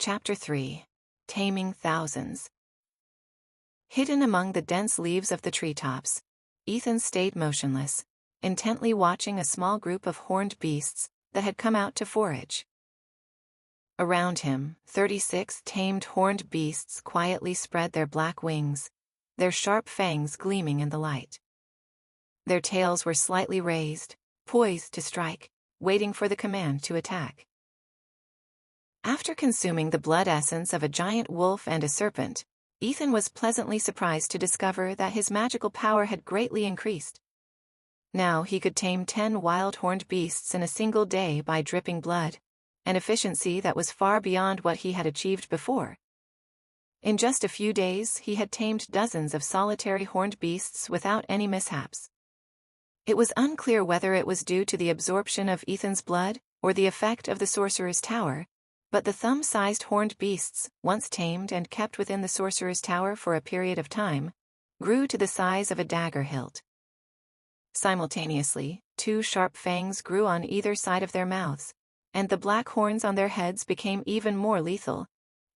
Chapter 3. Taming Thousands. Hidden among the dense leaves of the treetops, Ethan stayed motionless, intently watching a small group of horned beasts that had come out to forage. Around him, 36 tamed horned beasts quietly spread their black wings, their sharp fangs gleaming in the light. Their tails were slightly raised, poised to strike, waiting for the command to attack. After consuming the blood essence of a giant wolf and a serpent, Ethan was pleasantly surprised to discover that his magical power had greatly increased. Now he could tame 10 wild horned beasts in a single day by dripping blood, an efficiency that was far beyond what he had achieved before. In just a few days he had tamed dozens of solitary horned beasts without any mishaps. It was unclear whether it was due to the absorption of Ethan's blood or the effect of the sorcerer's tower, but the thumb-sized horned beasts, once tamed and kept within the sorcerer's tower for a period of time, grew to the size of a dagger hilt. Simultaneously, 2 sharp fangs grew on either side of their mouths, and the black horns on their heads became even more lethal,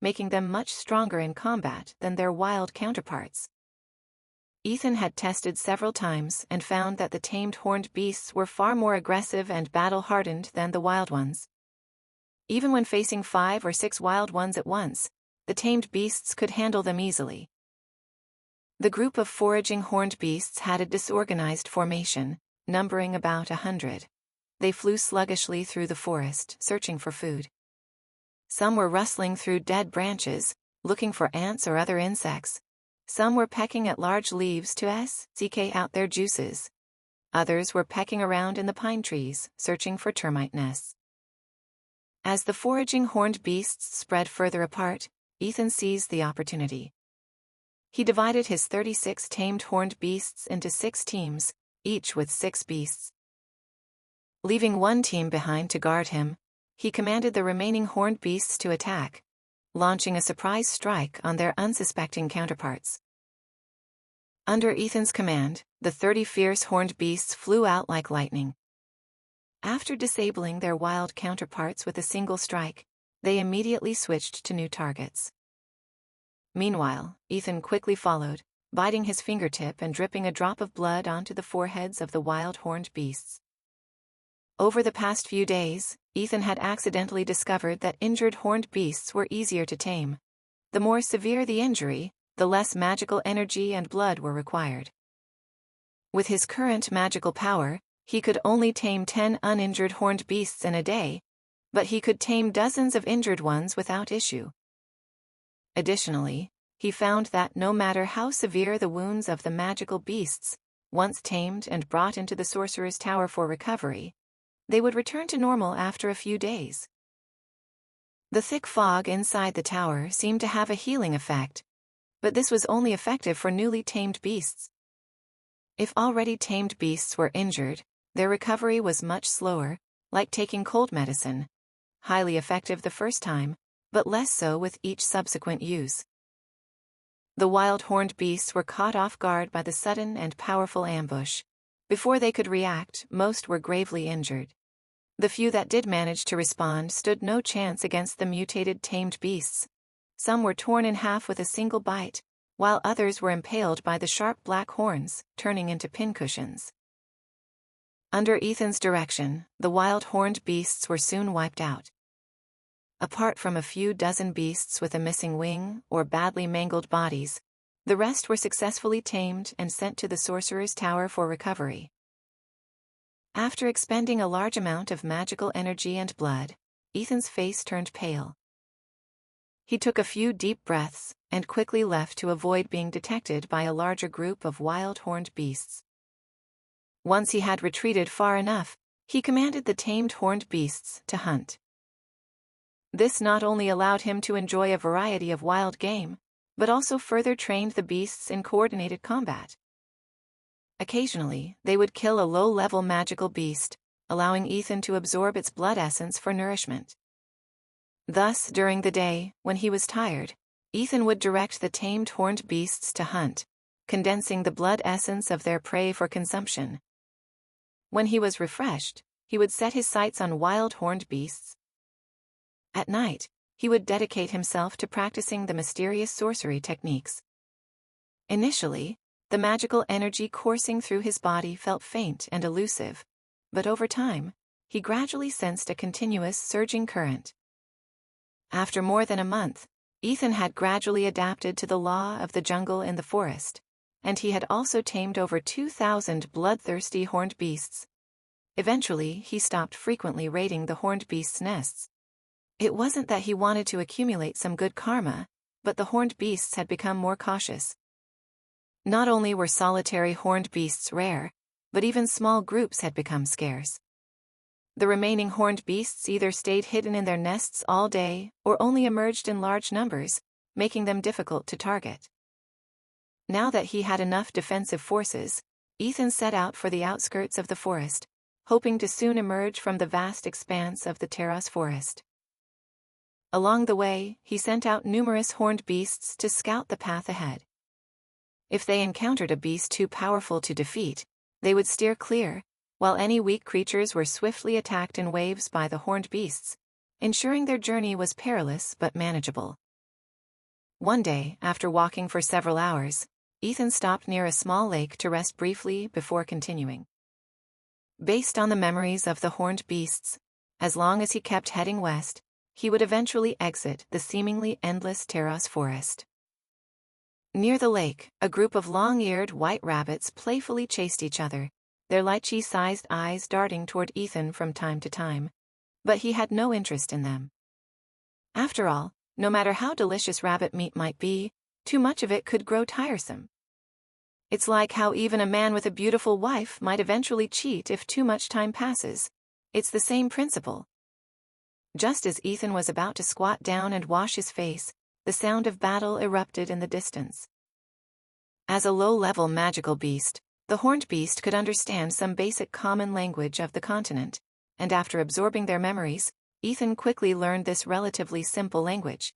making them much stronger in combat than their wild counterparts. Ethan had tested several times and found that the tamed horned beasts were far more aggressive and battle-hardened than the wild ones. Even when facing 5 or 6 wild ones at once, the tamed beasts could handle them easily. The group of foraging horned beasts had a disorganized formation, numbering about 100. They flew sluggishly through the forest, searching for food. Some were rustling through dead branches, looking for ants or other insects. Some were pecking at large leaves to seek out their juices. Others were pecking around in the pine trees, searching for termite nests. As the foraging horned beasts spread further apart, Ethan seized the opportunity. He divided his 36 tamed horned beasts into 6 teams, each with 6 beasts. Leaving one team behind to guard him, he commanded the remaining horned beasts to attack, launching a surprise strike on their unsuspecting counterparts. Under Ethan's command, the 30 fierce horned beasts flew out like lightning. After disabling their wild counterparts with a single strike, they immediately switched to new targets. Meanwhile, Ethan quickly followed, biting his fingertip and dripping a drop of blood onto the foreheads of the wild horned beasts. Over the past few days, Ethan had accidentally discovered that injured horned beasts were easier to tame. The more severe the injury, the less magical energy and blood were required. With his current magical power, he could only tame 10 uninjured horned beasts in a day, but he could tame dozens of injured ones without issue. Additionally, he found that no matter how severe the wounds of the magical beasts, once tamed and brought into the sorcerer's tower for recovery, they would return to normal after a few days. The thick fog inside the tower seemed to have a healing effect, but this was only effective for newly tamed beasts. If already tamed beasts were injured, their recovery was much slower, like taking cold medicine, highly effective the first time, but less so with each subsequent use. The wild horned beasts were caught off guard by the sudden and powerful ambush. Before they could react, most were gravely injured. The few that did manage to respond stood no chance against the mutated tamed beasts. Some were torn in half with a single bite, while others were impaled by the sharp black horns, turning into pincushions. Under Ethan's direction, the wild horned beasts were soon wiped out. Apart from a few dozen beasts with a missing wing or badly mangled bodies, the rest were successfully tamed and sent to the sorcerer's tower for recovery. After expending a large amount of magical energy and blood, Ethan's face turned pale. He took a few deep breaths and quickly left to avoid being detected by a larger group of wild horned beasts. Once he had retreated far enough, he commanded the tamed horned beasts to hunt. This not only allowed him to enjoy a variety of wild game, but also further trained the beasts in coordinated combat. Occasionally, they would kill a low-level magical beast, allowing Ethan to absorb its blood essence for nourishment. Thus, during the day, when he was tired, Ethan would direct the tamed horned beasts to hunt, condensing the blood essence of their prey for consumption. When he was refreshed, he would set his sights on wild horned beasts. At night, he would dedicate himself to practicing the mysterious sorcery techniques. Initially, the magical energy coursing through his body felt faint and elusive, but over time, he gradually sensed a continuous surging current. After more than a month, Ethan had gradually adapted to the law of the jungle in the forest, and he had also tamed over 2,000 bloodthirsty horned beasts. Eventually, he stopped frequently raiding the horned beasts' nests. It wasn't that he wanted to accumulate some good karma, but the horned beasts had become more cautious. Not only were solitary horned beasts rare, but even small groups had become scarce. The remaining horned beasts either stayed hidden in their nests all day or only emerged in large numbers, making them difficult to target. Now that he had enough defensive forces, Ethan set out for the outskirts of the forest, hoping to soon emerge from the vast expanse of the Terras Forest. Along the way, he sent out numerous horned beasts to scout the path ahead. If they encountered a beast too powerful to defeat, they would steer clear, while any weak creatures were swiftly attacked in waves by the horned beasts, ensuring their journey was perilous but manageable. One day, after walking for several hours, Ethan stopped near a small lake to rest briefly before continuing. Based on the memories of the horned beasts, as long as he kept heading west, he would eventually exit the seemingly endless Terras Forest. Near the lake, a group of long-eared white rabbits playfully chased each other, their lychee-sized eyes darting toward Ethan from time to time, but he had no interest in them. After all, no matter how delicious rabbit meat might be, too much of it could grow tiresome. It's like how even a man with a beautiful wife might eventually cheat if too much time passes. It's the same principle. Just as Ethan was about to squat down and wash his face, the sound of battle erupted in the distance. As a low-level magical beast, the horned beast could understand some basic common language of the continent, and after absorbing their memories, Ethan quickly learned this relatively simple language.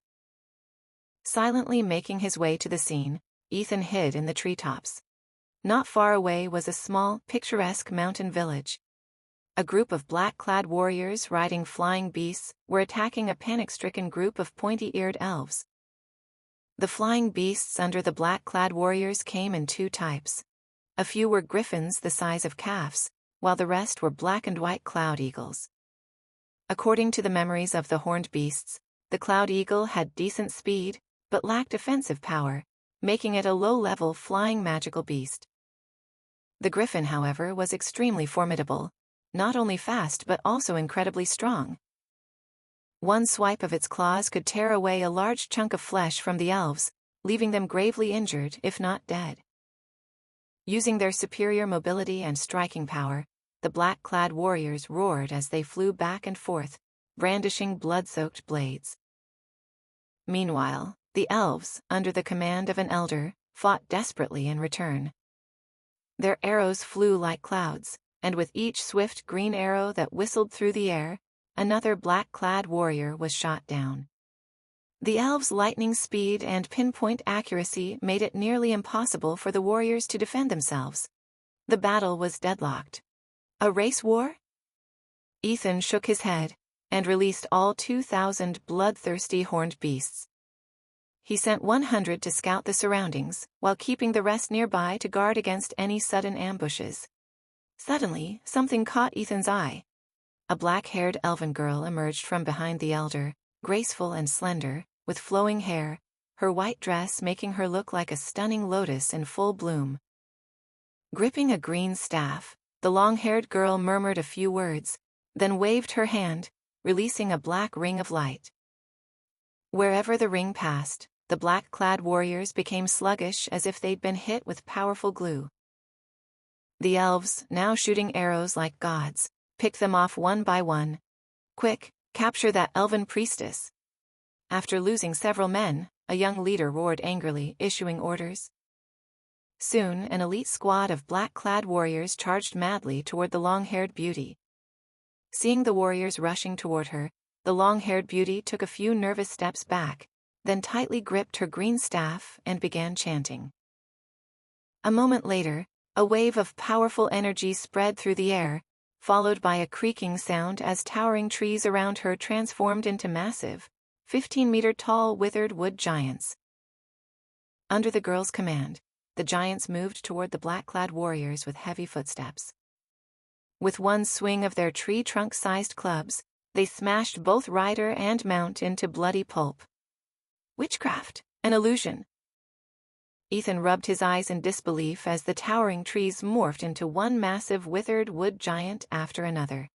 Silently making his way to the scene, Ethan hid in the treetops. Not far away was a small, picturesque mountain village. A group of black-clad warriors riding flying beasts were attacking a panic-stricken group of pointy-eared elves. The flying beasts under the black-clad warriors came in two types. A few were griffins the size of calves, while the rest were black and white cloud eagles. According to the memories of the horned beasts, the cloud eagle had decent speed, but lacked offensive power, making it a low-level flying magical beast. The griffin, however, was extremely formidable, not only fast but also incredibly strong. One swipe of its claws could tear away a large chunk of flesh from the elves, leaving them gravely injured if not dead. Using their superior mobility and striking power, the black-clad warriors roared as they flew back and forth, brandishing blood-soaked blades. Meanwhile, the elves, under the command of an elder, fought desperately in return. Their arrows flew like clouds, and with each swift green arrow that whistled through the air, another black-clad warrior was shot down. The elves' lightning speed and pinpoint accuracy made it nearly impossible for the warriors to defend themselves. The battle was deadlocked. A race war? Ethan shook his head, and released all 2,000 bloodthirsty horned beasts. He sent 100 to scout the surroundings, while keeping the rest nearby to guard against any sudden ambushes. Suddenly, something caught Ethan's eye. A black-haired elven girl emerged from behind the elder, graceful and slender, with flowing hair, her white dress making her look like a stunning lotus in full bloom. Gripping a green staff, the long-haired girl murmured a few words, then waved her hand, releasing a black ring of light. Wherever the ring passed, the black-clad warriors became sluggish as if they'd been hit with powerful glue. The elves, now shooting arrows like gods, picked them off one by one. "Quick, capture that elven priestess." After losing several men, a young leader roared angrily, issuing orders. Soon, an elite squad of black-clad warriors charged madly toward the long-haired beauty. Seeing the warriors rushing toward her, the long-haired beauty took a few nervous steps back, then tightly gripped her green staff and began chanting. A moment later, a wave of powerful energy spread through the air, followed by a creaking sound as towering trees around her transformed into massive, 15-meter-tall withered wood giants. Under the girl's command, the giants moved toward the black-clad warriors with heavy footsteps. With one swing of their tree-trunk-sized clubs, they smashed both rider and mount into bloody pulp. Witchcraft, an illusion. Ethan rubbed his eyes in disbelief as the towering trees morphed into one massive withered wood giant after another.